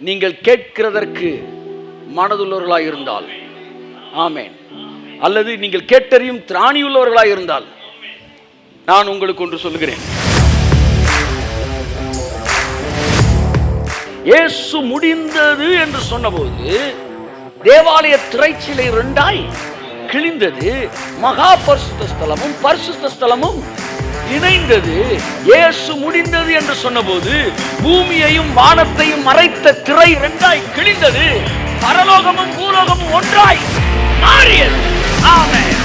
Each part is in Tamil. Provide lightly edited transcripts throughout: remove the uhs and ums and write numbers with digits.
நீங்கள் கேட்கிறதற்கு மனதுள்ளவர்களாக இருந்தால், ஆமென், அல்லது நீங்கள் கேட்டறியும் திராணியுள்ளவர்களாக இருந்தால், நான் உங்களுக்கு ஒன்று சொல்லுகிறேன். இயேசு முடிந்தது என்று சொன்னபோது தேவாலய திரைச்சீலை இரண்டாய் கிழிந்தது. மகா பரிசுத்த ஸ்தலமும் பரிசுத்த ஸ்தலமும் இணைந்தது. இயேசு முடிந்தது என்று சொன்னபோது பூமியையும் வானத்தையும் மறைத்த திரை இரண்டாய் கிழிந்தது. பரலோகமும் பூலோகமும் ஒன்றாய் மாறியது. ஆமென்.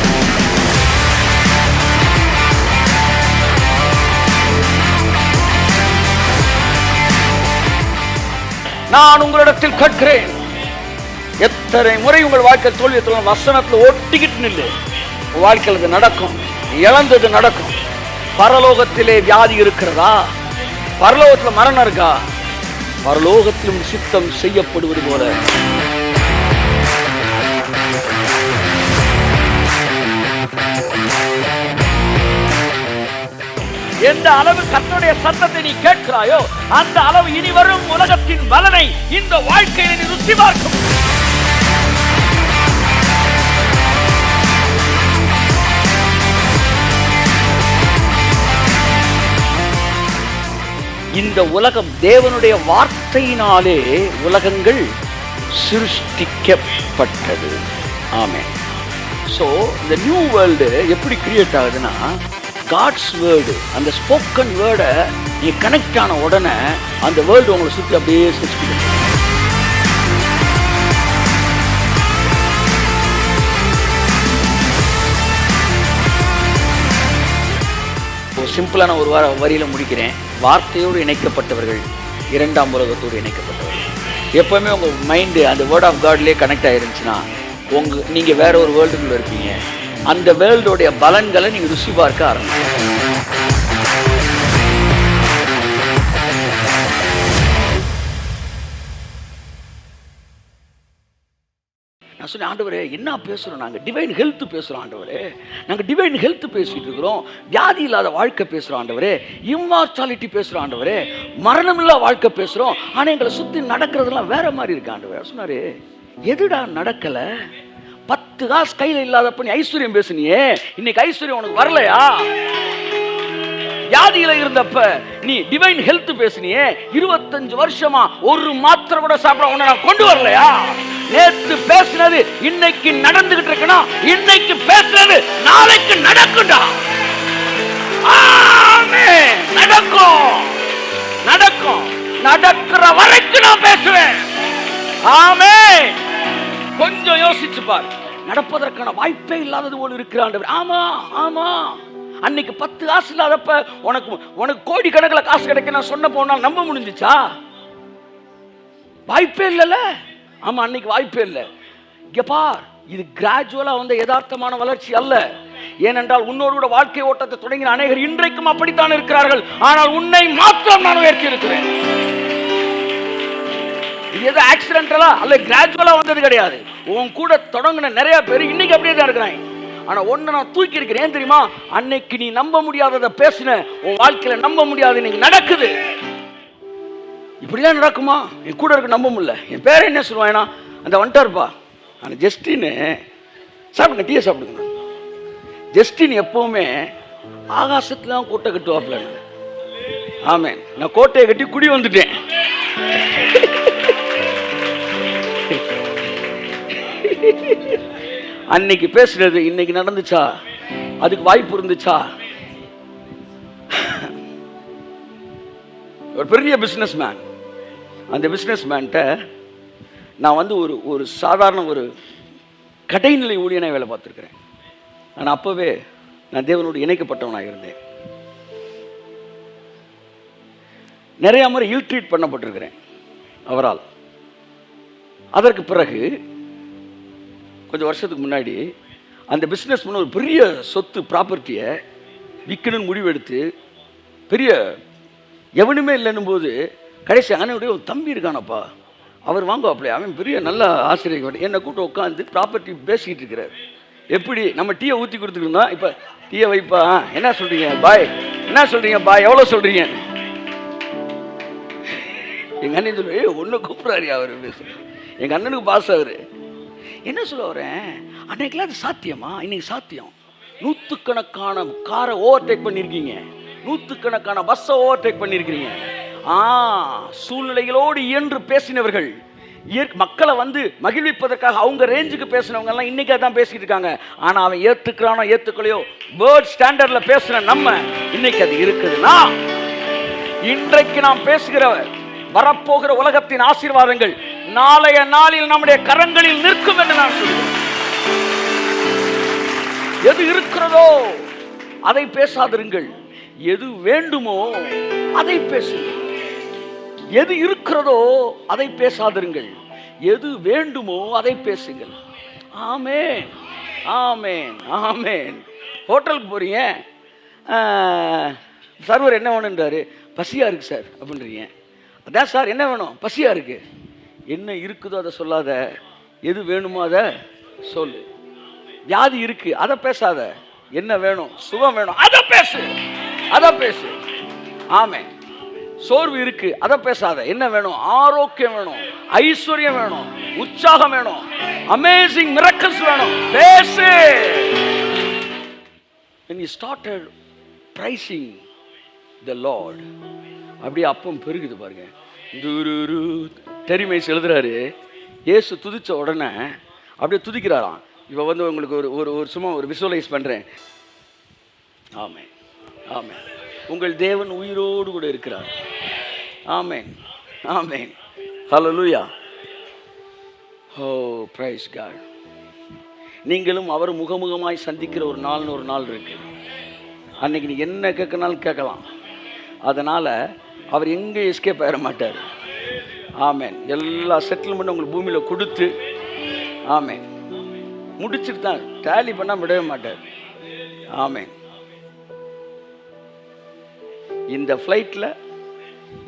நான் உங்களிடத்தில் கேட்கிறேன், எத்தனை முறை உங்கள் வாழ்க்கை தோல்வி வசனத்தில் ஒட்டிக்கிட்டு நில்லு. வாழ்க்கையில் அது நடக்கும். இழந்தது நடக்கும். பரலோகத்திலே வியாதி இருக்கிறதா? பரலோகத்தில் மரணம் இருக்கா? பரலோகத்திலும் சித்தம் செய்யப்படுவது போல எந்த அளவு கர்த்தருடைய சத்தத்தை நீ கேட்கிறாயோ அந்த அளவு இனி வரும் உலகத்தின் பலனை இந்த வாழ்க்கையில் நீ ருசி பார்க்கும். இந்த உலகம் தேவனுடைய வார்த்தையினாலே உலகங்கள் சிருஷ்டிக்கப்பட்டது. ஆமென். சோ இந்த நியூ வேர்ல்டு எப்படி கிரியேட் ஆகுதுன்னா, காட்ஸ் வேர்டு, அந்த ஸ்போக்கன் வேர்டை நீ கனெக்ட் ஆன உடனே அந்த வேர்ல்டு உங்களை சுற்றி அப்படியே சிருஷ்டிக்கும். சிம்பிளான ஒரு வரியில முடிக்கிறேன். வார்த்தையோடு இணைக்கப்பட்டவர்கள் இரண்டாம் உலகத்தோடு இணைக்கப்பட்டவர்கள். எப்பவுமே உங்க மைண்டு அந்த வேர்ட் ஆஃப் காட்லயே கனெக்ட் ஆயிருந்துச்சுன்னா நீங்க வேற ஒரு வேர்ல்டுக்குள்ள இருப்பீங்க. அந்த வேர்ல்டோடைய பலன்களை நீங்க ருசி பார்க்க ஆரம்பிப்பீங்க. நான் சொன்னேன், ஆண்டவரே என்ன பேசுகிறோம்? நாங்கள் டிவைன் ஹெல்த் பேசுகிறோம் ஆண்டவரே. நாங்கள் டிவைன் ஹெல்த் பேசிகிட்டு இருக்கிறோம். வியாதி இல்லாத வாழ்க்கை பேசுகிறோம் ஆண்டவரே. இம்மார்டாலிட்டி பேசுகிறோம் ஆண்டவரே. மரணமில்லா வாழ்க்கை பேசுகிறோம். ஆனால் எங்களை சுற்றி நடக்கிறதுலாம் வேற மாதிரி இருக்கு ஆண்டவரே. சொன்னார், எதுடா நடக்கலை? 10 காசு கையில் இல்லாதப்ப நீ ஐஸ்வர்யம் பேசுனியே, இன்னைக்கு ஐஸ்வர்யம் உனக்கு வரலையா? வியாதியில இருந்தப்ப நீ டிவைன் ஹெல்த் பேசுனியே, 25 வருஷமா ஒரு மாத்திரை கூட சாப்பிட உன்னை நான் கொண்டு வரலையா? நேத்து பேசுனது இன்னைக்கு நடந்துகிட்டு இருக்குன்னா, இன்னைக்கு பேசுனது நாளைக்கு நடக்கும்டா. ஆமென். நடக்கும், நடக்கும். நடக்கிற வரைக்கும் நான் பேசுவேன். ஆமென். கொஞ்சம் யோசிச்சு பார். நடப்பதற்கான வாய்ப்பே இல்லாதது போல இருக்கிறான். ஆமா ஆமா, அன்னைக்கு 10 காசு இல்லாதப்ப உனக்கு கோடி கணக்கில் காசு கிடைக்க நான் சொன்ன போனால் நம்ப முடிஞ்சிச்சா? வாய்ப்பே இல்லைல்ல. ஆமா, அன்னைக்கு வாய்ப்பே இல்லை. இங்க பார், இது கிராஜுவலா வந்த யதார்த்தமான வளர்ச்சி அல்ல. ஏனென்றால் உன்னோட வாழ்க்கை ஓட்டத்தை தொடங்கின அநேகர் இன்றைக்கும் அப்படித்தான் இருக்கிறார்கள். ஆனால் உன்னை மாத்திரம் நான் உயர்த்தி இருக்கிறேன். இது எது ஆக்சிடென்டலா அல்ல கிராஜுவலா வந்தது கிடையாது. உன் கூட தொடங்கின நிறைய பேர் இன்னைக்கு அப்படியே தான் இருக்கிறாங்க. ஆனா ஒன்னு நான் தூக்கி இருக்கிறேன். ஏன் தெரியுமா? அன்னைக்கு நீ நம்ப முடியாததை பேசின, உன் வாழ்க்கையில நம்ப முடியாது இன்னைக்கு நடக்குது. இப்படிதான் நடக்குமா? என் கூட இருக்க நம்ப முடியல. என் பேரை என்ன சொல்லுவான்? அந்த வந்துட்டாருப்பா, அந்த ஜஸ்டின் சாப்பிடுங்க, டீயை சாப்பிடுங்க. ஜஸ்டின் எப்பவுமே ஆகாசத்துல தான் கோட்டை கட்டுவாப்ல. ஆமென். நான் கோட்டையை கட்டி குடி வந்துட்டேன். அன்னைக்கு பேசுறது இன்னைக்கு நடந்துச்சா? அதுக்கு வாய்ப்பு இருந்துச்சா? ஒரு பெரிய பிசினஸ் மேன், அந்த பிசினஸ் மேன்ட்ட நான் ஒரு சாதாரண ஒரு கடைநிலை ஊழியனாக வேலை பார்த்துருக்கிறேன். ஆனால் அப்போவே நான் தேவனோடு இணைக்கப்பட்டவனாக இருந்தேன். நிறைய முறை இல் ட்ரீட் பண்ணப்பட்டிருக்கிறேன் அவரால். அதற்கு பிறகு கொஞ்சம் வருஷத்துக்கு முன்னாடி அந்த பிஸ்னஸ் பண்ண ஒரு பெரிய சொத்து ப்ராப்பர்ட்டியை விற்கணும்னு முடிவெடுத்து, பெரிய எவனுமே இல்லைன்னும் போது கடைசி அண்ணனுடைய ஒரு தம்பி இருக்கானப்பா, அவர் வாங்குவாப்ல, அவன் பெரிய நல்ல ஆசிரியர், என்னை கூப்பிட்டு உட்காந்து ப்ராப்பர்ட்டி பேசிக்கிட்டு இருக்கிறார். எப்படி நம்ம டீயை ஊற்றி கொடுத்துருந்தோம், இப்போ டீயை வைப்பா, என்ன சொல்கிறீங்க பாய், என்ன சொல்கிறீங்க பாய், எவ்வளோ சொல்கிறீங்க? எங்கள் அண்ணன் சொல்லுவேன் ஒன்று கூப்பிட்றாரு அவர் பேசுகிறேன். எங்கள் அண்ணனுக்கு பாஸ் அவர். என்ன சொல்ல வரேன், அன்னைக்கெல்லாம் அது சாத்தியமா? இன்னைக்கு சாத்தியம். நூற்றுக்கணக்கான காரை ஓவர்டேக் பண்ணியிருக்கீங்க, நூற்றுக்கணக்கான பஸ்ஸை ஓவர்டேக் பண்ணியிருக்கிறீங்க. சூழ்நிலைகளோடு இயன்று பேசினவர்கள், மக்களை வந்து மகிழ்விப்பதற்காக அவங்க ரேஞ்சுக்கு பேசினவங்க எல்லாம் இன்னைக்கு தான் பேசிட்டு இருக்காங்க. ஆனா அவன் ஏத்துக்கிறானோ ஏத்துக்கலையோ, வேர்ல்ட் ஸ்டாண்டர்ட்ல பேசுற நம்ம இன்னைக்கு அது இருக்குதுன்னா, இன்றைக்கு நாம் பேசுகிற வரப்போகிற உலகத்தின் ஆசீர்வாதங்கள் நாளைய நாளில் நம்முடைய கரங்களில் நிற்கும் என்று நான் சொல்கிறேன். எது இருக்கிறதோ அதை பேசாதிருங்கள், எது வேண்டுமோ அதை பேசுங்கள். எது இருக்கிறதோ அதை பேசாதிருங்கள், எது வேண்டுமோ அதை பேசுங்கள். ஆமென், ஆமென், ஆமென். ஹோட்டலுக்கு போறீங்க, சர்வர் என்ன வேணுன்றாரு, பசியா இருக்கு சார் அப்படின்றீங்க. அதான் சார் என்ன வேணும், பசியா இருக்கு. என்ன இருக்குதோ அதை சொல்லாத, எது வேணுமோ அதை சொல்லு. வியாதி இருக்கு அதை பேசாத, என்ன வேணும், சுகம் வேணும் அதை பேசு, அதை பேசு. ஆமென். சோர்வு இருக்கு அதை பேசாத, என்ன வேணும், ஆரோக்கியம் வேணும், ஐஸ்வர்யம் வேணும், உற்சாகம் வேணும், அமேசிங் மிரக்கிள்ஸ் வேணும், பேசு. when you started praising the Lord, அப்படியே அப்பம் பெருகுது பாருங்க. தெரிமை எழுதுறாரு, இயேசு துதிச்ச உடனே அப்படியே துதிக்கிறாராம். இப்போ வந்து உங்களுக்கு ஒரு சும்மா ஒரு விசுவலைஸ் பண்றேன். ஆமென், ஆமென். உங்கள் தேவன் உயிரோடு கூட இருக்கிறார். ஆமென், ஆமென், ஹல்லேலூயா. ஓ பிரைஸ் காட். நீங்களும் அவர் முகமுகமாய் சந்திக்கிற ஒரு நாள் இருக்கு. அன்னைக்கு நீ என்ன கேட்கனாலும் கேட்கலாம். அதனால அவர் எங்கே எஸ்கேப் ஆகிட மாட்டார். ஆமென். எல்லா செட்டில்மெண்ட்டும் உங்களுக்கு பூமியில் கொடுத்து, ஆமென், முடிச்சுட்டு தான், டேலி பண்ணால் விடவே மாட்டார். ஆமென். இந்த ஃப்ளைட்டில்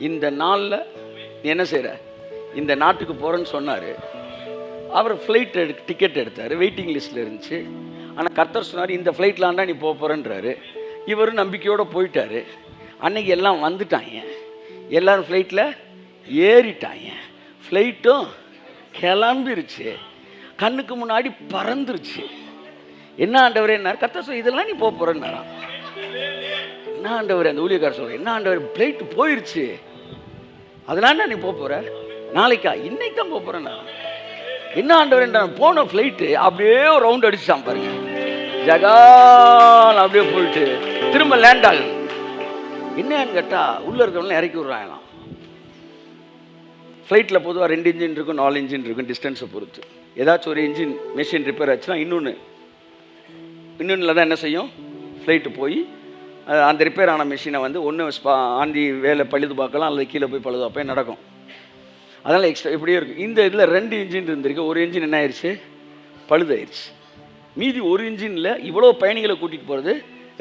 இந்த நாளில் நீ என்ன செய்கிற, இந்த நாட்டுக்கு போகிறேன்னு சொன்னார். அவர் ஃப்ளைட் டிக்கெட் எடுத்தார், வெயிட்டிங் லிஸ்ட்டில் இருந்துச்சு. ஆனால் கர்த்தர் சொன்னார் இந்த ஃப்ளைட்லாண்டா நீ போகிறேன்றாரு. இவரும் நம்பிக்கையோடு போயிட்டார். அன்னைக்கு எல்லாம் வந்துட்டாங்க, எல்லோரும் ஃப்ளைட்டில் ஏறிட்டாங்க, ஃப்ளைட்டும் கிளம்பிருச்சு, கண்ணுக்கு முன்னாடி பறந்துருச்சு. என்ன ஆண்டவரே என்னார், கர்த்தர் சொல்ல இதெல்லாம் நீ போகிறேன்னாராம். என்ன ஆண்டவர், அந்த ஊழியக்காரர் சொல்ற, என்ன ஆண்டவர் ஃப்ளைட்டு போயிடுச்சு, அதனால நீ போகிற, நாளைக்கா, இன்னைக்கு தான் போகிறேன் நான். என்ன ஆண்டவர், நான் போன ஃப்ளைட்டு அப்படியே ஒரு ரவுண்ட் அடிச்சான் பாருங்க, ஜகால் அப்படியே போயிட்டு திரும்ப லேண்ட் ஆகுது. என்னன்னு கேட்டால் உள்ள இருக்கிறவங்களாம் இறக்கி விட்றாங்களாம். ஃப்ளைட்டில் பொதுவாக 2 இன்ஜின் இருக்கும், 4 இன்ஜின் இருக்கும், டிஸ்டன்ஸை பொறுத்து. ஏதாச்சும் ஒரு இன்ஜின் மெஷின் ரிப்பேர் ஆச்சுன்னா இன்னொன்றில் தான் என்ன செய்யும், ஃப்ளைட்டு போய் அந்த ரிப்பேர் ஆன மிஷினை வந்து ஒன்று ஆந்தி வேலை பழுது பார்க்கலாம், அல்லது கீழே போய் பழுது பார்ப்பேன் நடக்கும். அதனால் எக்ஸ்ட்ரா இப்படியே இருக்கும். இந்த இதில் 2 இன்ஜின் இருந்திருக்கு, ஒரு இன்ஜின் என்ன ஆயிடுச்சு, பழுதாயிருச்சு. மீதி ஒரு இன்ஜினில் இவ்வளோ பயணிகளை கூட்டிகிட்டு போகிறது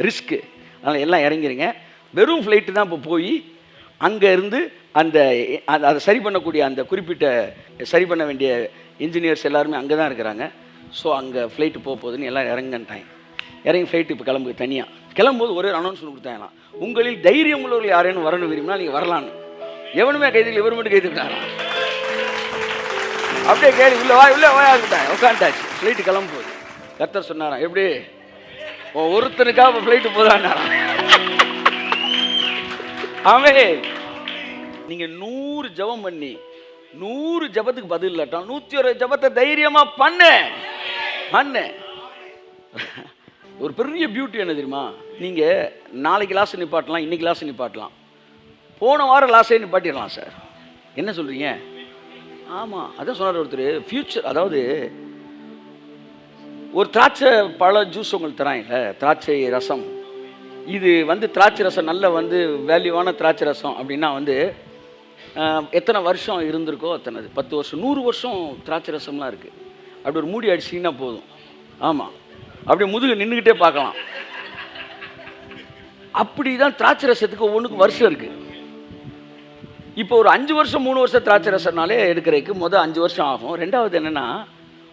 ரிஸ்க்கு. அதனால் எல்லாம் இறங்கிருங்க. வெறும் ஃப்ளைட்டு தான் இப்போ போய் அங்கே இருந்து அதை சரி பண்ணக்கூடிய அந்த குறிப்பிட்ட சரி பண்ண வேண்டிய இன்ஜினியர்ஸ் எல்லாருமே அங்கே தான் இருக்கிறாங்க. ஸோ அங்கே ஃப்ளைட்டு போகுதுன்னு எல்லாம் இறங்கிட்டாங்க. இறங்கி ஃப்ளைட்டு இப்போ கிளம்புது. தனியாக கிளம்பும்போது ஒரே அனௌன்ஸ்மெண்ட் கொடுத்தாங்களாம், உங்களில் தைரியம் உள்ளவர்கள் யாரேன்னு வரணும் விரும்பினா நீங்கள் வரலான்னு. எவனுமே கைதுகள், இவர் மட்டும் கைதுக்கிட்டாராம். அப்படியே கேள்வி உள்ள வாயாக்கிட்டாங்க, உட்காந்துட்டாச்சு. ஃப்ளைட்டு கிளம்பும்போது கர்த்தர் சொன்னாராம், எப்படி ஒருத்தனுக்காக ஃப்ளைட்டு போதான்னாராம். ஆமென். நீங்க 100 ஜெபம் பண்ணி 100 ஜெபத்துக்கு பதில் இல்லாட்டாலும் 101 ஜெபத்தை தைரியமா பண்ணு. ஒரு பெரிய பியூட்டி என்ன தெரியுமா, நீங்க நாளைக்கு லாஸ் நிப்பாட்டலாம், இன்னைக்கு லாஸ் நிப்பாட்டலாம், போன வாரம் லாஸே நிப்பாட்டிடலாம் சார். என்ன சொல்றீங்க? ஆமா, அதான் சொன்னார் ஒருத்தர், ஃபியூச்சர், அதாவது ஒரு திராட்சை பழ ஜூஸ் உங்களுக்கு தராங்க, திராட்சை ரசம். இது வந்து திராட்சை ரசம் நல்ல வந்து வேல்யூவான திராட்சை ரசம் அப்படின்னா வந்து எத்தனை வருஷம் இருந்திருக்கோ அத்தனை, 10 வருஷம் 100 வருஷம் திராட்சை ரசம்லாம் இருக்குது. அப்படி ஒரு மூடி அடிச்சிங்கன்னா போதும். ஆமாம், அப்படியே முதுகு நின்றுக்கிட்டே பார்க்கலாம். அப்படி தான் திராட்சை ரசத்துக்கு ஒவ்வொன்றுக்கும் வருஷம் இருக்குது. இப்போ ஒரு 5 வருஷம் 3 வருஷம் திராட்சை ரசம்னாலே எடுக்கிறதுக்கு முதல் 5 வருஷம் ஆகும். ரெண்டாவது என்னென்னா,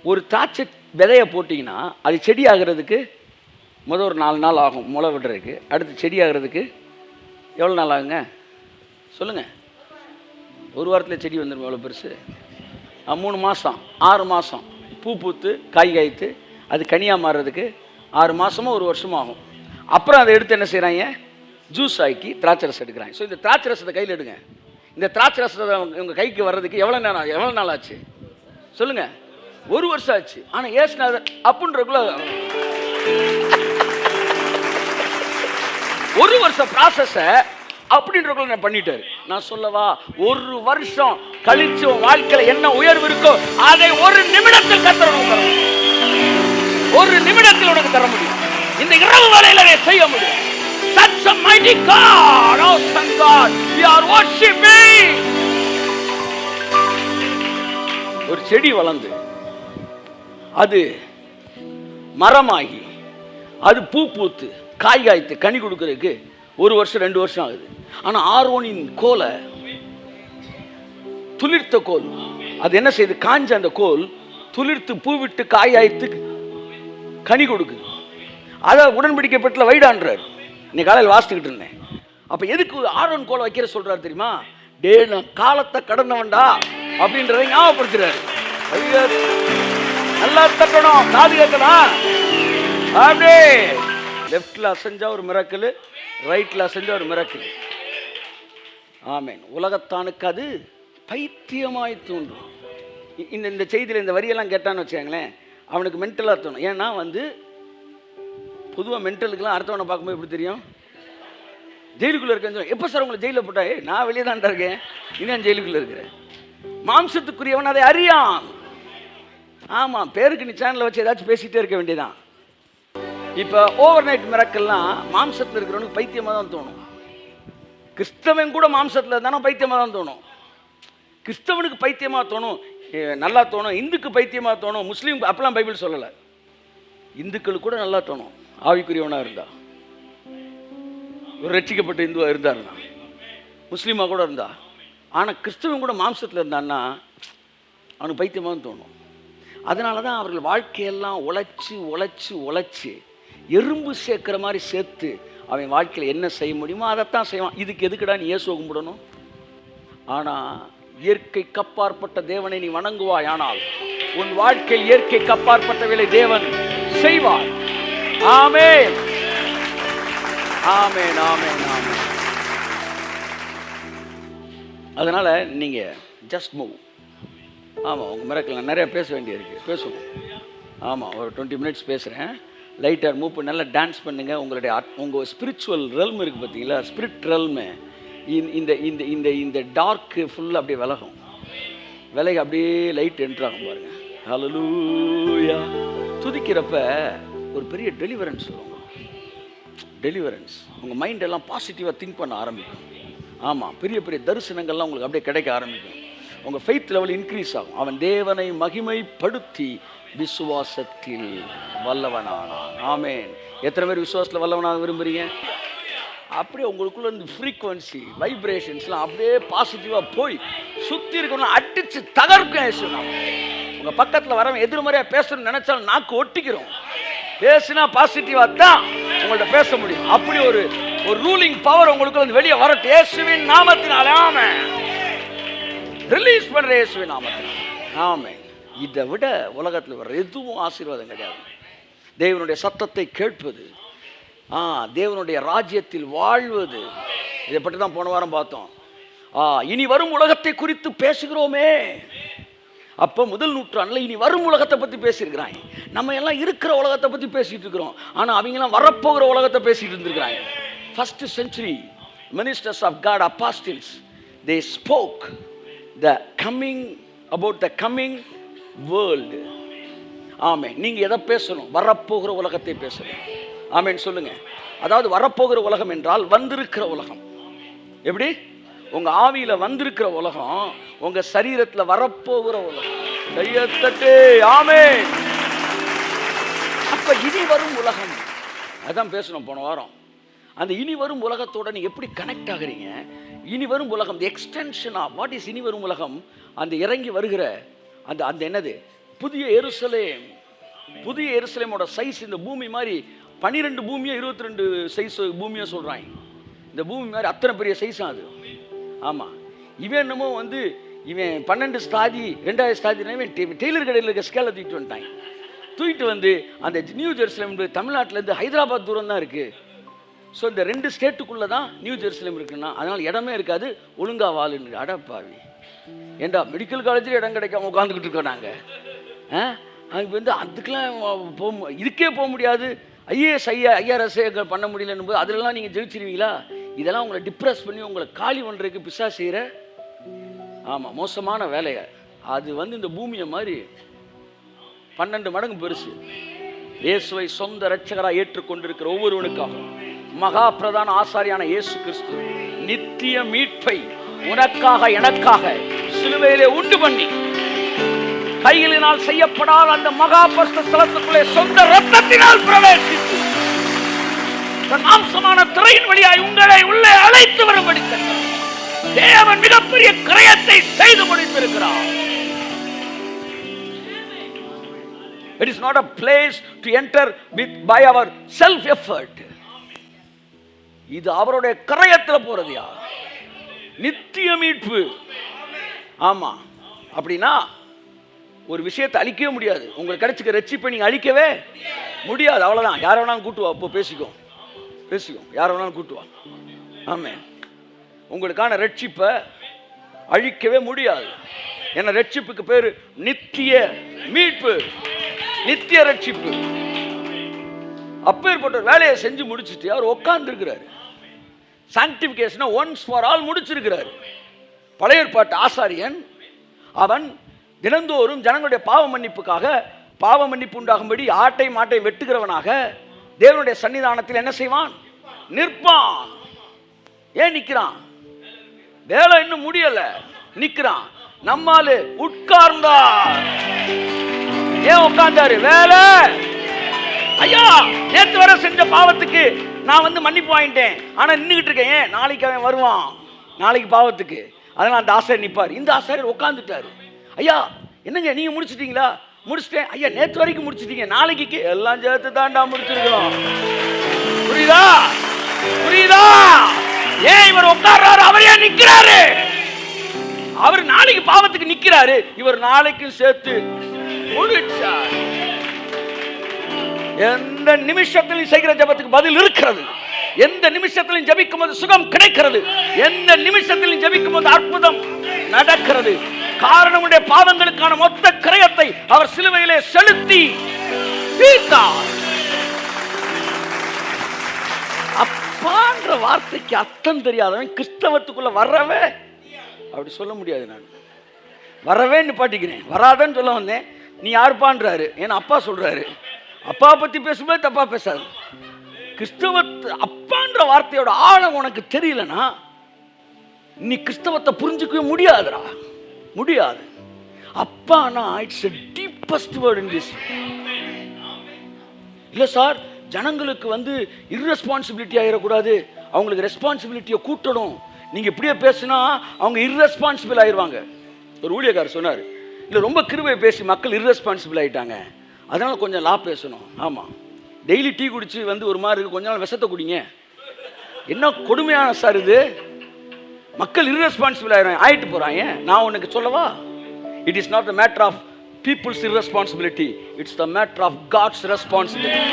ஒரு திராட்சை விதையை போட்டிங்கன்னா அது செடி ஆகிறதுக்கு முதல் ஒரு 4 நாள் ஆகும் முளை விடுறதுக்கு. அடுத்து செடி ஆகிறதுக்கு எவ்வளோ நாள் ஆகுங்க சொல்லுங்கள்? ஒரு வாரத்தில் செடி வந்துடும். எவ்வளோ பெருசு? 3 மாதம் 6 மாதம் பூ பூத்து காய் காய்த்து அது கனியாக மாறுறதுக்கு 6 மாதமோ 1 வருஷமும் ஆகும். அப்புறம் அதை எடுத்து என்ன செய்கிறாங்க? ஜூஸ் ஆக்கி திராட்சை ரசம் எடுக்கிறாங்க. ஸோ இந்த திராட்சை ரசத்தை கையில் எடுங்க. இந்த திராட்சை ரசத்தை உங்கள் கைக்கு வர்றதுக்கு எவ்வளோ நாள் ஆச்சு சொல்லுங்கள்? 1 வருஷம் ஆச்சு. ஆனால் ஏசுநாதர் அப்படின்றக்குள்ள 1 வருஷம் ப்ராசஸை அப்படின்றக்குள்ள நான் பண்ணிட்டாரு. நான் சொல்லவா, 1 வருஷம் கழிச்சு வாழ்க்கையில் என்ன உயர்வு இருக்கோ அதை 1 நிமிடத்தில் கர்த்தர் 1 நிமிடத்தில் உனக்கு தர முடியும். இந்த இரவு வேளையில் அதை செய்ய முடியும். Such a mighty God, awesome God, we are worshiping. ஒரு செடி வளர்ந்து அது மரமாகி அது பூ பூத்து காய் காய்த்து கனி கொடுக்கறதுக்கு 1 வருஷம் 2 வருஷம் ஆகுது. ஆனால் ஆரோனின் கோலை, துளிர்த்த கோல், அது என்ன செய்யுது? காஞ்ச அந்த கோல் துளிர்த்து பூவிட்டு காய் ஆய்த்து கனி கொடுக்குது. அதை உடன்படிக்கை பெட்டில் வைடான்றார். இன்னைக்கு காலையில் வாசித்துக்கிட்டு இருந்தேன். அப்போ எதுக்கு ஆரோன் கோலை வைக்கிற சொல்றாரு தெரியுமா? டே நான் காலத்தை கடந்தவன்டா அப்படின்றத ஞாபகப்படுத்துறாரு. ஐயா நல்லா தட்டணும், காது கேட்கணும். அப்படியே லெஃப்ட்ல அசைஞ்சா ஒரு மிராக்கிள், ரைட்ல அசைஞ்சா ஒரு மிராக்கிள். ஆமேன். உலகத்தானுக்கு அது பைத்தியமாய் தோன்றும். இந்த செய்தியில் இந்த வரியெல்லாம் கேட்டான்னு வச்சுக்கங்களேன், அவனுக்கு மென்டலாக தோணும். ஏன்னா பொதுவாக மென்டலுக்குலாம் அடுத்தவனை பார்க்கும்போது எப்படி தெரியும்? ஜெயிலுக்குள்ளே இருக்கேன்னு எப்போ சார் உங்களை ஜெயிலில் போட்டா? நான் வெளியே தான் இருக்கேன், இன்னும் ஜெயிலுக்குள்ளே இருக்கிறேன். மாம்சத்துக்குரியவன் அதை அறியான். ஆமாம், பேருக்கு நீ சேனலில் வச்சு ஏதாச்சும் பேசிகிட்டே இருக்க வேண்டியதான். இப்போ ஓவர் நைட் மிராக்கள்லாம் மாம்சத்தில் இருக்கிறவனுக்கு பைத்தியமாக தான் தோணும். கிறிஸ்தவன் கூட மாம்சத்தில் இருந்தாலும் பைத்தியமாக தான் தோணும். கிறிஸ்தவனுக்கு பைத்தியமாக தோணும், நல்லா தோணும். இந்துக்கு பைத்தியமாக தோணும், முஸ்லீம் அப்பெல்லாம் பைபிள் சொல்லலை. இந்துக்களுக்கு கூட நல்லா தோணும் ஆவிக்குரியவனாக இருந்தா. ஒரு ரட்சிக்கப்பட்ட இந்துவாக இருந்தாருன்னா, முஸ்லீமாக கூட இருந்தா. ஆனால் கிறிஸ்தவன் கூட மாம்சத்தில் இருந்தான்னா அவனுக்கு பைத்தியமாக தோணும். அதனால தான் அவர்கள் வாழ்க்கையெல்லாம் உழைச்சி உழைச்சி உழைச்சி எறும்பு சேர்க்குற மாதிரி சேர்த்து அவன் வாழ்க்கையில் என்ன செய்ய முடியுமோ அதைத்தான் செய்வான். இதுக்கு எதுக்குடா நீ இயேசுவை கும்பிடணும்? ஆனால் இயற்கை கப்பாற்பட்ட தேவனை நீ வணங்குவாய், ஆனால் உன் வாழ்க்கை இயற்கை கப்பாற்பட்டவர்களை தேவன் செய்வார். ஆமென், ஆமென், ஆமென், ஆமென். அதனால நீங்க ஜஸ்ட் மூவ். ஆமாம், உங்கள் மிராக்கிள் நிறைய பேச வேண்டியிருக்கு, பேசுவோம். ஆமாம், ஒரு 20 மினிட்ஸ் பேசுகிறேன். லைட்டாக மூவ் பண்ணி நல்லா டான்ஸ் பண்ணுங்கள். உங்கள் ஸ்பிரிச்சுவல் ரெல்ம் இருக்குது பார்த்தீங்களா, ஸ்பிரிட் ரெல்மு. இந்த இந்த இந்த இந்த டார்க்கு ஃபுல்லாக அப்படியே விலகி அப்படியே லைட் என்ட்ராகும் பாருங்கள். ஹல்லேலூயா. துதிக்கிறப்ப ஒரு பெரிய டெலிவரன்ஸ் வரும். டெலிவரன்ஸ். உங்கள் மைண்டெல்லாம் பாசிட்டிவாக திங்க் பண்ண ஆரம்பிக்கும். ஆமாம், பெரிய பெரிய தரிசனங்கள்லாம் உங்களுக்கு அப்படியே கிடைக்க ஆரம்பிக்கும். உங்கள் ஃபெய்த் லெவல் இன்க்ரீஸ் ஆகும். அவன் தேவனை மகிமைப்படுத்தி விசுவாசத்தில் வல்லவனானான். ஆமென். எத்தனை பேர் விசுவாசத்தில் வல்லவனாக விரும்புகிறீங்க? அப்படியே உங்களுக்குள்ள இந்த ஃப்ரீக்வன்சி வைப்ரேஷன்ஸ்லாம் அப்படியே பாசிட்டிவாக போய் சுற்றி இருக்கணும், அடித்து தகர்க்க பேசணும். உங்கள் பக்கத்தில் வரவன் எதிர்மறையாக பேசணும்னு நினச்சாலும் நாக்கு ஒட்டிக்கிறோம். பேசுனா பாசிட்டிவாக தான் உங்கள்கிட்ட பேச முடியும். அப்படி ஒரு ரூலிங் பவர் உங்களுக்குள்ள வந்து வெளியே வரட்டும் இயேசுவின் நாமத்தினாலே. ஆமென். ரிலீஸ் பண்ணுற இயேசுவின் நாமத்தினாலே. ஆமென். இதை விட உலகத்தில் வர எதுவும் ஆசீர்வாதம் கிடையாது. தேவனுடைய சத்தத்தை கேட்பது, தேவனுடைய ராஜ்யத்தில் வாழ்வது, இதை பற்றி தான் போன வாரம் பார்த்தோம். இனி வரும் உலகத்தை குறித்து பேசுகிறோமே. அப்போ முதல் நூற்றாண்டில் இனி வரும் உலகத்தை பற்றி பேசியிருக்கிறாங்க. நம்ம எல்லாம் இருக்கிற உலகத்தை பற்றி பேசிகிட்டு இருக்கிறோம். ஆனால் அவங்கெல்லாம் வரப்போகிற உலகத்தை பேசிகிட்டு இருந்திருக்கிறாங்க. First century ministers of God, apostles, they spoke the coming about the coming world. Amen. நீங்கள் எதை பேசணும்? வரப்போகிற உலகத்தை பேசணும். ஆமென் சொல்லுங்க. அதாவது வரப்போகிற உலகம் என்றால் வந்திருக்கிற உலகம். எப்படி? உங்க ஆவியில வந்திருக்கிற உலகம், உங்க சரீரத்தில் வரப்போகிற உலகம். கையத்தட்டு. ஆமென். அப்ப இனி வரும் உலகம், அதான் பேசணும் போன வாரம். அந்த இனி வரும் உலகத்தோட நீ எப்படி கனெக்ட் ஆகுறீங்க? இனி வரும் உலகம், the extension of what is இனி வரும் உலகம். அந்த இறங்கி வருகிற அந்த அந்த என்னது, புதிய எருசலேம். புதிய எருசலேமோட சைஸ் இந்த பூமி மாதிரி 12 பூமியோ 22 சைஸ் பூமியோ சொல்கிறாங்க. இந்த பூமி மாதிரி அத்தனை பெரிய சைஸாக அது. ஆமாம், இவன் என்னமோ வந்து இவன் 12 ஸ்தாதி 2000 ஸ்தாதினா இவன் டெய்லர் கடையில் இருக்க ஸ்கேலை தூக்கிட்டு வந்துட்டான். தூக்கிட்டு வந்து அந்த நியூ ஜெருசலேம் தமிழ்நாட்டிலேருந்து ஹைதராபாத் தூரம் தான் இருக்குது. ஸோ இந்த 2 ஸ்டேட்டுக்குள்ளே தான் நியூ ஜெருசலேம் இருக்குன்னா அதனால் இடமே இருக்காது, ஒழுங்கா வாழுன்னு. அடப்பாவி, ஏண்டா மெடிக்கல் காலேஜில் இடம் கிடைக்காம உட்காந்துக்கிட்டு இருக்கோம் நாங்கள். அங்கே வந்து அதுக்கெலாம் இதுக்கே போக முடியாது. ஐஏஎஸ் ஐஆர்எஸ் பண்ண முடியலன்னு போது அதிலெல்லாம் நீங்கள் ஜெயிச்சிருவீங்களா? இதெல்லாம் உங்களை டிப்ரெஸ் பண்ணி உங்களை காலி பண்ணுறதுக்கு பிசா செய்கிற ஆமாம் மோசமான வேலையை. அது வந்து இந்த பூமியை மாதிரி 12 மடங்கு பெருசு. இயேசுவை சொந்த இரட்சகராக ஏற்றுக்கொண்டிருக்கிற ஒவ்வொருவனுக்காக மகா பிரதான ஆசாரியான இயேசு கிறிஸ்து நித்திய மீட்பை உனக்காக எனக்காக சிலுவையிலே உண்டு பண்ணி கைகளினால் செய்யப்படாத அந்த மகா பரிசுத்த ஸ்தலத்துக்குள்ளே சொந்த இரத்தத்தினால் பிரவேசித்து மாம்சமான திரையின் வழியாய் உங்களை உள்ளே அழைத்து வரும்படி தேவன் மிகப்பெரிய கிரயத்தை செய்து முடித்திருக்கிறார். It is not a place to enter with by our self effort. இது அவருடைய கிரயத்தில் போறது. யார் நித்திய மீட்பு. ஆமா, அப்படின்னா ஒரு விஷயத்தை அழிக்கவே முடியாது. உங்களுக்கு கிடைச்சிக்க ரட்சிப்பை நீங்க அழிக்கவே முடியாது. அவ்வளவுதான். யாரை வேணாலும் கூட்டுவா, அப்போ பேசிக்கோ, யாரை வேணாலும் கூட்டுவா. ஆமே, உங்களுக்கான ரட்சிப்பை அழிக்கவே முடியாது. ஏன்னா ரட்சிப்புக்கு பேரு நித்திய மீட்பு, நித்திய ரட்சிப்பு. அப்பேற்பட்ட வேலையை செஞ்சு முடிச்சுட்டு அவர் உட்கார்ந்து இருக்கிறாரு. சாங்டிபிகேஷனை ஒன்ஸ் ஃபார் ஆல் முடிச்சிருக்கிறார். பழைய ஏற்பாட்டு ஆசாரியன் அவன் தினந்தோறும் ஜனங்களுடைய பாவ மன்னிப்புக்காக பாவ மன்னிப்பு உண்டாகும்படி ஆட்டை மாட்டை வெட்டுகிறவனாக தேவனுடைய சன்னிதானத்தில் என்ன செய்வான்? நிற்பான். ஏன் நிற்கிறான்? வேலை இன்னும் முடியல, நிற்கிறான். நம்மாலு உட்கார்ந்தார். ஏன் உட்கார்ந்தாரு? வேலை. ஐயா, நேற்று வர செஞ்ச பாவத்துக்கு நான் வந்து மன்னிப்பு வாங்கிட்டேன், ஆனா நின்றுகிட்டு இருக்கேன். ஏன்? நாளைக்கு அவன் வருவான், நாளைக்கு பாவத்துக்கு. அதனால அந்த ஆசாரியர் நிற்பார். இந்த ஆசாரியர் உட்கார்ந்துட்டாரு. ஐயா என்னங்க நீங்க முடிச்சிட்டீங்களா? முடிச்சிட்டேன். ஐயா நேற்று வரைக்கும் முடிச்சிட்டீங்க, நாளைக்கு எல்லாம் சேர்த்து தாண்டா முடிச்சிருக்கோம். புரியுதா? புரியுதா? ஏன் இவர் உட்கார்றாரு? அவர் ஏன் நிக்கிறாரு? அவர் நாளைக்கு பாவத்துக்கு நிக்கிறாரு, இவர் நாளைக்கு சேர்த்து முடிச்சார். எந்த நிமிஷத்திலும் செய்கிற ஜெபத்துக்கு பதில் இருக்கிறது. எந்த நிமிஷத்திலும் ஜெபிக்கும் போது சுகம் கிடைக்கிறது. எந்த நிமிஷத்திலும் ஜெபிக்கும் போது அற்புதம் நடக்கிறது. காரணமுடைய பாவங்களுக்கான மொத்த கிரயத்தை அவர் சிலுவையிலே செலுத்தி தீர்த்தார். அப்பான்ற வார்த்தைக்கு அர்த்தம் தெரியாதவன் கிறிஸ்தவத்துக்குள்ள வரவே அப்படி சொல்ல முடியாது. நான் வரவே நிப்பாட்டிக்கிறேன், வராதன்னு சொல்ல வந்தேன். நீ யாருப்பான்றாரு, ஏன்னா அப்பா சொல்றாரு. அப்பா பத்தி பேசும்போது தப்பா பேசாது. கிறிஸ்தவத்து அப்பான்ற வார்த்தையோட ஆழம் உனக்கு தெரியலனா நீ கிறிஸ்தவத்தை புரிஞ்சுக்கவே முடியாதுடா, முடியாது. அப்பானா it's a deepest word in this. இல்ல சார், ஜனங்களுக்கு வந்து irresponsibility ஆயிடக்கூடாது, அவங்களுக்கு ரெஸ்பான்சிபிலிட்டியை கூட்டணும். நீங்க இப்படியே பேசினா அவங்க irresponsible ஆயிடுவாங்க. ஒரு ஊழியக்காரர் சொன்னார், இல்லை ரொம்ப கிருபை பேசி மக்கள் irresponsible ஆயிட்டாங்க, அதனால கொஞ்சம் லா பேசணும். ஆமாம், டெய்லி டீ குடிச்சு வந்து ஒரு மாதிரி இருக்கு, கொஞ்ச நாள் விஷத்தை குடிங்க. என்ன கொடுமையான சார் இது? மக்கள் irresponsible ஆயிட்டு போறாங்க. நான் உனக்கு சொல்லவா, it is not a matter of people's irresponsibility, it's the matter of God's responsibility.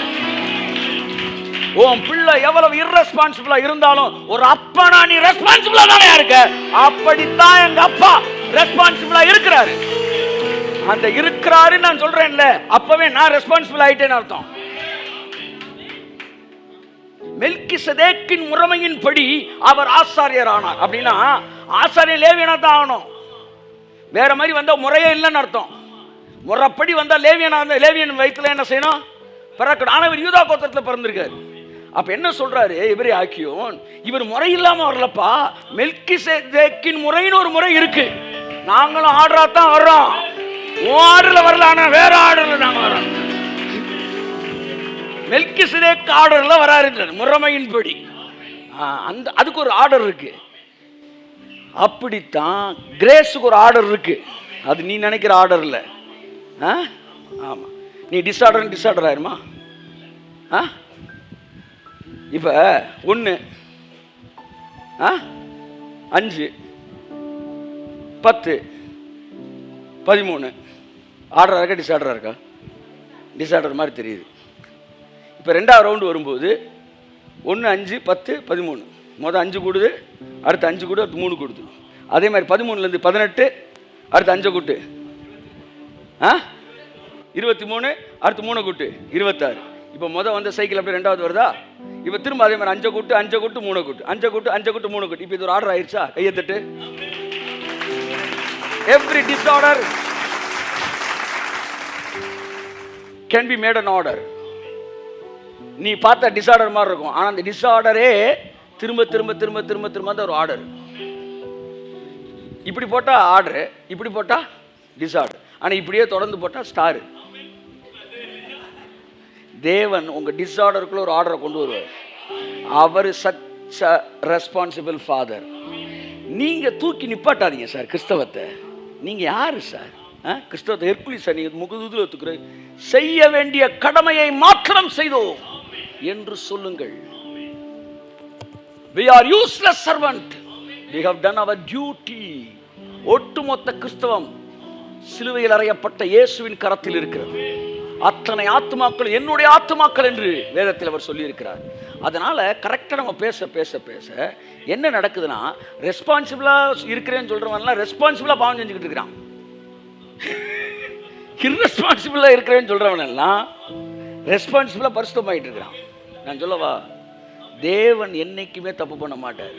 உன் பிள்ளை எவ்வளவு irresponsible இருந்தாலும் ஒரு அப்பனா நீ ரெஸ்பான்சிபிளா தானே இருக்க. அப்படித்தான் எங்க அப்பா ரெஸ்பான்சிபிளா இருக்கிறாரு. அந்த இருக்கிறாரு நான் சொல்றேன்ல, அப்பவே நான் ரெஸ்பான்சிபிள் ஆயிட்டேன்னு அர்த்தம். மெல்கிசதேக்கின் முறைமையின் படி அவர் ஆசாரியர் ஆனார். அப்படின்னா ஆசாரியர் லேவியனா தான் ஆகணும். வேற மாதிரி வந்தா முறையே இல்லைன்னு அர்த்தம். முறைப்படி வந்தா லேவியனா, லேவியன் வயிற்றுல என்ன செய்யணும்? பிறக்கணும். ஆனா இவர் யூதா கோத்திரத்தில் பிறந்திருக்காரு. அப்ப என்ன சொல்றாரு இவரே ஆக்கியோன், இவர் முறை இல்லாம வரலப்பா. மெல்கிசதேக்கின் முறைன்னு ஒரு முறை இருக்கு. நாங்களும் ஆர்டரா தான் வர்றோம். ஆர்டர்ல வரல, ஆனா வேற ஆர்டர்ல நாங்க வரோம். மெல்கிசதேக் ஆர்டர்ல வராரு முறைமையின்படி. அந்த அதுக்கு ஒரு ஆர்டர் இருக்கு. அப்படித்தான் கிரேஸுக்கு ஒரு ஆர்டர் இருக்கு. அது நீ நினைக்கிற ஆர்டர் இல்லை. ஆமா, நீ டிஸார்டர் ஆயிருமா? இப்ப 1 5 10, 13. ஆர்டராக இருக்கா டிஸார்டராக இருக்கா? டிஸார்டர் மாதிரி தெரியுது. இப்போ 2வது ரவுண்டு வரும்போது 1, 5, 10, 13. மொதல் 5 கூடுது, அடுத்து 5 கூடு, அடுத்து 3 கூடுது. அதே மாதிரி 13லேருந்து 18, அடுத்து 5 கூட்டு 23, அடுத்து 3 கூட்டு 26. இப்போ மொதல் வந்த சைக்கிள் அப்படியே 2வது வருதா? இப்போ திரும்ப அதே மாதிரி 5 கூட்டு 5 கூட்டு 3 கூட்டு 5 கூட்டு 5 கூட்டு 3 கூட்டு. இப்போ இது ஒரு ஆர்டர் ஆயிடுச்சா? கையை தட்டு. Every disorder can be made an order. நீ பார்த்த டிஸார்டர் மாதிரி இருக்கும், ஆனால் அந்த டிஸார்டரே திரும்ப திரும்ப திரும்ப திரும்ப திரும்ப அந்த ஒரு ஆர்டர். இப்படி போட்டால் ஆர்டரு, இப்படி போட்டால் டிஸார்டர், ஆனால் இப்படியே தொடர்ந்து போட்டால் ஸ்டாரு. தேவன் உங்கள் டிஸார்டருக்குள்ள ஒரு ஆர்டரை கொண்டு வருவார். அவர் சச் அ ரெஸ்பான்சிபிள் ஃபாதர். நீங்கள் தூக்கி நிப்பாட்டாதீங்க சார் கிறிஸ்தவத்தை. நீங்கள் யார் சார்? கிறிஸ்தவத்தை ஹெர்குலிஸ் சார், நீங்கள் முகதுல ஒத்துக்கிற செய்ய வேண்டிய கடமையை மாற்றம் செய்தோம் என்று சொல்லுங்கள். We are useless servant. We have done our duty. ஒட்டுமொத்த கிறிஸ்தவம் சிலுவையில் அறையப்பட்ட இயேசுவின் கரத்தில் இருக்கிறது. அத்தனை ஆத்துமாக்கள் என்னுடைய ஆத்துமாக்கள் என்று வேதத்தில் அவர் சொல்லி இருக்கிறார். அதனால கரெக்டாக நம்ம பேச பேச பேச என்ன நடக்குதுன்னா, ரெஸ்பான்சிபிளா இருக்கிறேன்னு சொல்றவன்லாம் ரெஸ்பான்சிபிளா பாவம் செஞ்சுக்கிட்டு இருக்கிறான். இர்ரெஸ்பான்சிபிளா இருக்கிறேன்னு சொல்றவன் எல்லாம் ரெஸ்பான்சிபிளா பரிசுத்தமாயிட்டு இருக்கிறான். நான் சொல்லவா, தேவன் என்னைக்குமே தப்பு பண்ண மாட்டார்.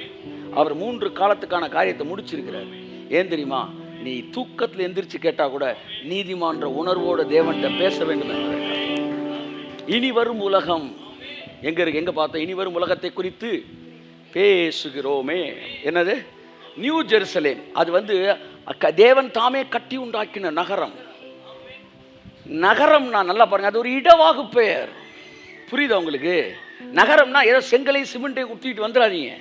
அவர் 3 காலத்துக்கான காரியத்தை முடிச்சிருக்கிறார். ஏன் தெரியுமா? நீ தூக்கத்தில் எந்திரிச்சு கேட்டா கூட நீதிமான்ற உணர்வோட தேவன்கிட்ட பேச வேண்டும் என்பதற்காக. இனி வரும் உலகம் எங்க இருக்கு? எங்க பார்த்தோம்? இனி வரும் உலகத்தை குறித்து பேசுகிறோமே. என்னது? New Jerusalem. அது தேவன் தாமே கட்டி உண்டாக்கின நகரம். நகரம் நான் நல்லா பாருங்க, அது ஒரு இடவாகு பெயர். புரியுதா உங்களுக்கு? நகரம்னா ஏதோ செங்கலை சிமெண்டை குத்திட்டு வந்துடாதீங்க.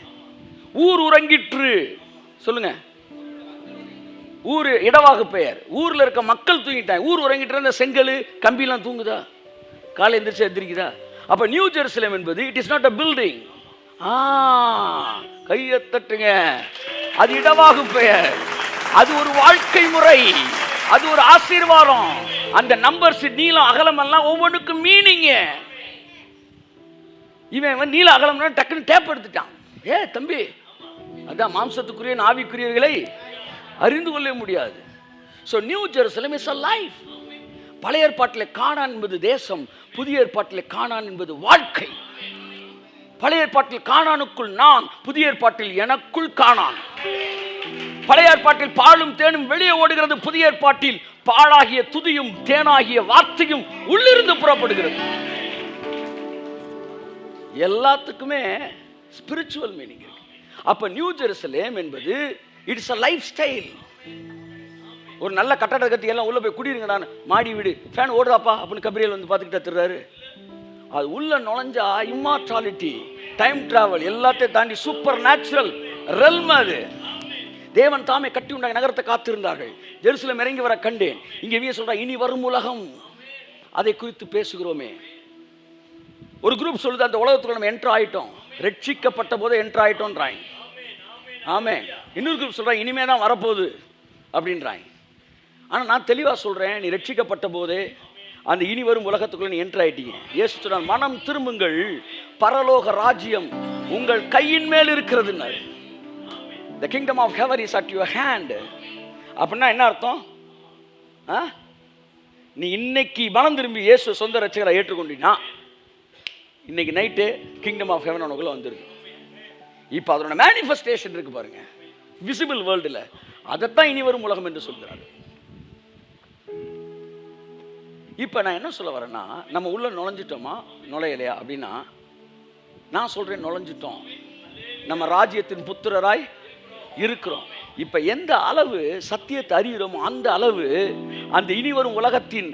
ஊர் உறங்கிற்று சொல்லுங்க. ஊர் இடவாகு பெயர். ஊர்ல இருக்க மக்கள் தூங்கிட்டாங்க. ஊர் உறங்கிட்டு இந்த செங்கல் கம்பிலாம் தூங்குதா? காலை எந்திரிச்சு எந்திரிக்குதா? அப்ப நியூ ஜெருசலேம் என்பது it is not a building. கையை தட்டுங்க. அது இடவாகு பெயர். அது ஒரு வாழ்க்கை முறை. அது ஒரு ஆசீர்வாதம். அந்த நம்பர்ஸ் நீளம் அகலம் எல்லாம் ஒவ்வொன்றுக்கும் மீனிங். இவன் நீல அகலம்னா டக்குன்னு டேப் எடுத்துட்டான். தம்பி, அதான் மாம்சத்துக்குரிய ஆவிக்குரியவர்களை அறிந்து கொள்ள முடியாது. So new Jerusalem is a life. பழைய ஏற்பாட்டில் கானான் என்பது தேசம், புதிய ஏற்பாட்டில் கானான் என்பது வாழ்க்கை. பழைய ஏற்பாட்டில் கானானுக்குள் நான், புதிய ஏற்பாட்டில் எனக்குள் கானான். பழைய ஏற்பாட்டில் பாலும் தேனும் வெளியே ஓடுகிறது, புதிய ஏற்பாட்டில் பாழாகிய துதியும் தேனாகிய வார்த்தையும் உள்ளிருந்து புறப்படுகிறது. எல்லாத்துக்குமே ஸ்பிரிச்சுவல் மீனிங் இருக்கு. அப்ப நியூ ஜெருசலேம் என்பது இட்ஸ் அ லைஃப் ஸ்டைல். ஒரு நல்ல கட்டட கட்டி எல்லாம் உள்ள போய் குடியிருங்க, நான் மாடி வீடு ஃபேன் ஓடுதாப்பா அப்படின்னு கபிரியல் வந்து பார்த்துக்கிட்டே திருறாரு. அது உள்ள நுழைஞ்சா இம்மார்டாலிட்டி, டைம் டிராவல் எல்லாத்தையும் தாண்டி சூப்பர் நேச்சுரல் ரெல்ம். அது தேவன் தாமே கட்டி உண்டாக நகரத்தை காத்திருந்தார்கள். ஜெருசலேம் இறங்கி வர கண்டேன். இங்கே சொல்றா இனி வரும் உலகம், அதை குறித்து பேசுகிறோமே. ஒரு குரூப் சொல்லுது அந்த உலகத்துக்குள்ள நம்ம என்டர் ஆயிட்டோம், ரட்சிக்கப்பட்ட போது என்டர் ஆயிட்டோம்ன்றாங்க. ஆமே. இன்னொரு குரூப் சொல்றாங்க இனிமே தான் வரப்போகுது அப்படின்றாங்க. ஆனால் நான் தெளிவாக சொல்றேன், நீ ரட்சிக்கப்பட்ட போதே அந்த இனி வரும் உலகத்துக்குள்ள நீ என்டர் ஆயிட்டீங்க. இயேசு சொன்னார், மனம் திரும்புங்கள், பரலோக ராஜ்யம் உங்கள் கையின் மேல் இருக்கிறதுன்னாரு. The kingdom of heaven is at your hand. அப்படின்னா என்ன அர்த்தம்? நீ இன்னைக்கு மனம் திரும்பி இயேசு சொந்த ரட்சகரை ஏற்றுக்கொண்டீங்கன்னா இன்னைக்கு நைட்டு கிங்டம் ஆஃப் ஹெவன் உனக்குள்ள வந்துருக்கு. இப்போ அதோட மேனிஃபெஸ்டேஷன் இருக்கு பாருங்க, விசிபிள் வேர்ல்டில். அதைத்தான் இனி வரும் உலகம் என்று சொல்கிறாரு. இப்போ நான் என்ன சொல்ல வரேன்னா, நம்ம உள்ள நுழைஞ்சிட்டோமா நுழையலையா அப்படின்னா, நான் சொல்றேன் நுழைஞ்சிட்டோம். நம்ம ராஜ்யத்தின் புத்திரராய் இருக்கிறோம். இப்போ எந்த அளவு சத்தியத்தை அறிகிறோமோ அந்த அளவு அந்த இனி வரும் உலகத்தின்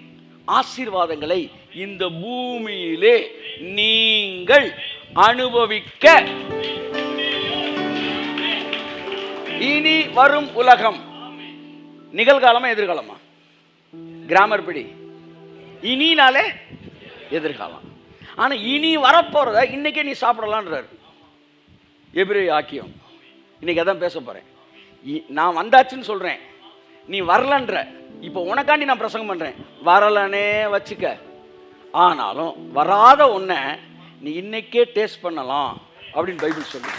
ஆசீர்வாதங்களை இந்த பூமியிலே நீங்கள் அனுபவிக்க. இனி வரும் உலகம் நிகழ்காலமா எதிர்காலமா? கிராமர் படி இனினாலே எதிர்காலம். ஆனா இனி வரப்போறத இன்னைக்கே நீ சாப்பிடலான்றார் எபிரேய ஆக்கியம். இன்னைக்கு அதான் பேச போறேன். நான் வந்தாச்சுன்னு சொல்றேன், நீ வரலன்ற, இப்போ உனக்காண்டி நான் பிரசங்கம் பண்ணுறேன், வரலனே வச்சுக்க, ஆனாலும் வராத ஒன்றை நீ இன்னைக்கே டேஸ்ட் பண்ணலாம் அப்படின்னு பைபிள் சொல்லு.